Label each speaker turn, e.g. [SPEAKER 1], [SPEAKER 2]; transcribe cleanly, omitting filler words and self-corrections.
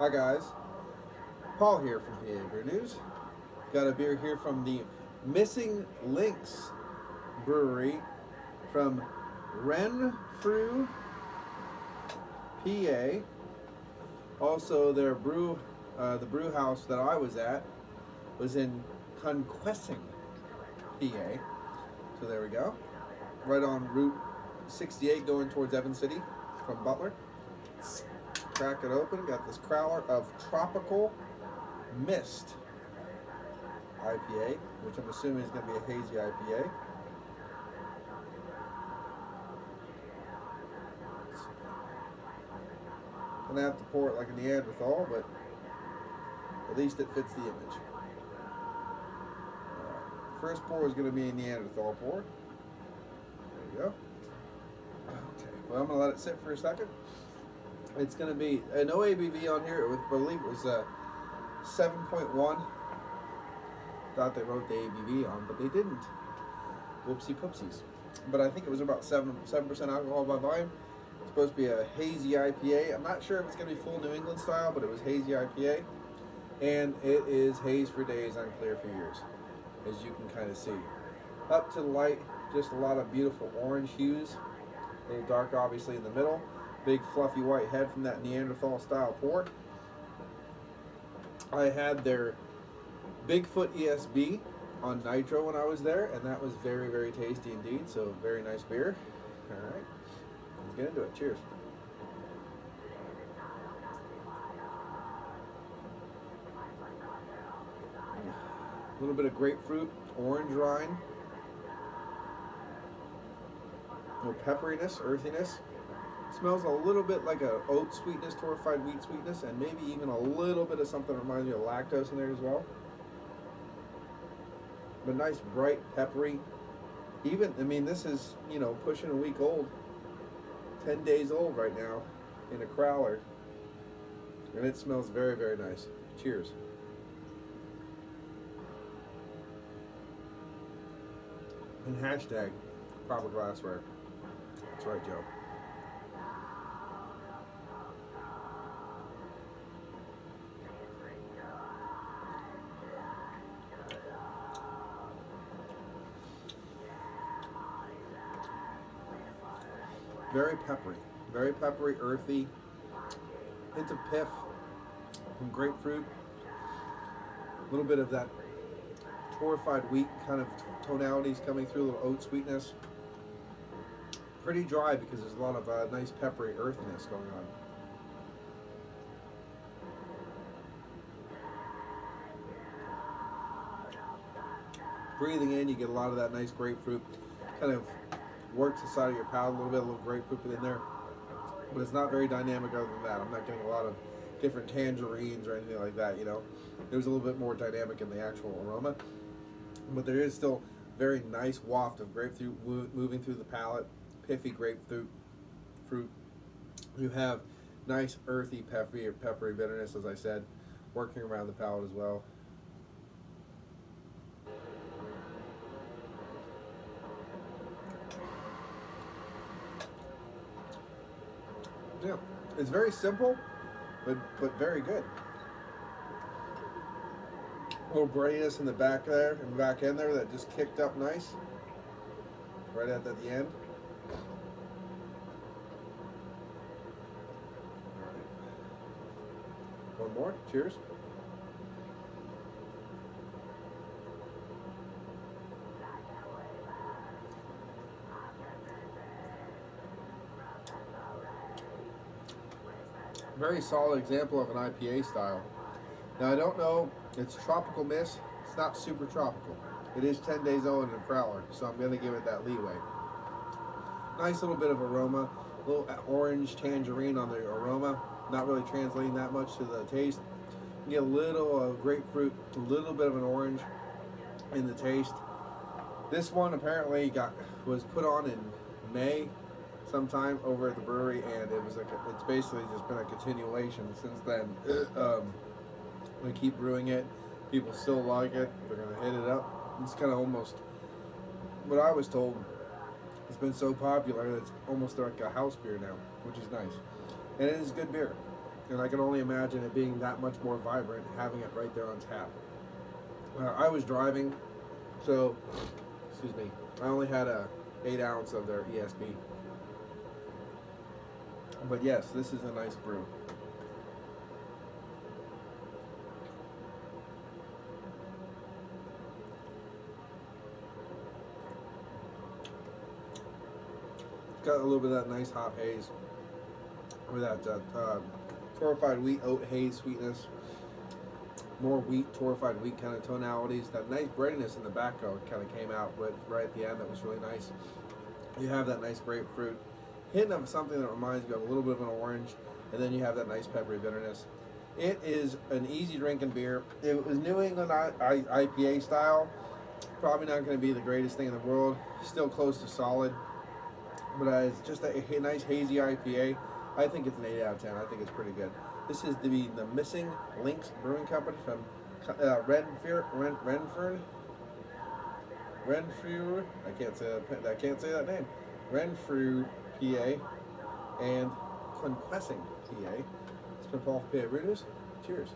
[SPEAKER 1] Hi guys, Paul here from PABrewNews. Got a beer here from the Missing Links Brewery from Renfrew, PA. Also, their the brew house that I was at was in Conquessing, PA. So there we go. Right on Route 68 going towards Evans City from Butler. Crack it open. Got this crowler of Tropical Mist IPA, which I'm assuming is going to be a hazy IPA. I'm going to have to pour it like a Neanderthal, but at least it fits the image. First pour is going to be a Neanderthal pour. There you go. Okay, well, I'm going to let it sit for a second. It's going to be no ABV on here. I believe it was 7.1. Thought they wrote the ABV on, but they didn't. Whoopsie poopsies. But I think it was about 7% alcohol by volume. It's supposed to be a hazy IPA. I'm not sure if it's going to be full New England style, but it was hazy IPA. And it is haze for days, unclear for years, as you can kind of see. Up to the light, just a lot of beautiful orange hues. A little dark, obviously, in the middle. Big fluffy white head from that Neanderthal style pour. I had their Bigfoot ESB on Nitro when I was there, and that was very, very tasty indeed. So very nice beer. All right, let's get into it. Cheers. A little bit of grapefruit, orange rind, a little pepperiness, earthiness. Smells a little bit like a oat sweetness, torrefied wheat sweetness, and maybe even a little bit of something that reminds me of lactose in there as well. But nice, bright, peppery. Even, I mean, this is, pushing a week old. 10 days old right now in a crowler. And it smells very, very nice. Cheers. And hashtag proper glassware. That's right, Joe. Very peppery, earthy, hint of piff from grapefruit, a little bit of that torrefied wheat kind of tonalities coming through, a little oat sweetness. Pretty dry because there's a lot of nice peppery earthiness going on. Breathing in, you get a lot of that nice grapefruit, kind of works the side of your palate a little grapefruit in there, but it's not very dynamic other than that. I'm not getting a lot of different tangerines or anything like that, There's a little bit more dynamic in the actual aroma, but there is still very nice waft of grapefruit moving through the palate, piffy grapefruit fruit. You have nice earthy, peppery bitterness, as I said, working around the palate as well. Yeah, it's very simple, but very good. A little brightness in the back there, in the back end there, that just kicked up nice. Right at the end. One more. Cheers. Very solid example of an IPA style. Now I don't know, it's Tropical Mist. It's not super tropical. It is 10 days old in a crowler, so I'm going to give it that leeway. Nice little bit of aroma, a little orange tangerine on the aroma, not really translating that much to the taste. You get a little grapefruit, a little bit of an orange in the taste. This one apparently was put on in May sometime over at the brewery, and it's basically just been a continuation since then. They keep brewing it. People still like it. They're going to hit it up. It's kind of almost what I was told. It's been so popular that it's almost like a house beer now, which is nice. And it is good beer. And I can only imagine it being that much more vibrant, having it right there on tap. I was driving, so, excuse me, I only had a 8 ounce of their ESB. But yes, this is a nice brew. It's got a little bit of that nice hop haze, or that torrefied wheat oat haze sweetness. More wheat, torrefied wheat kind of tonalities. That nice breadiness in the back kind of came out with right at the end. That was really nice. You have that nice grapefruit, hint of something that reminds me of a little bit of an orange, and then you have that nice peppery bitterness. It is an easy drinking beer. It was New England IPA style. Probably not going to be the greatest thing in the world. Still close to solid, but it's just a nice hazy IPA. I think it's an 8 out of 10. I think it's pretty good. This is the Missing Links Brewing Company from Renfrew. I can't say that name. Renfrew, PA, and Conquessing, PA. It's been Paul from PABrewNews. Cheers.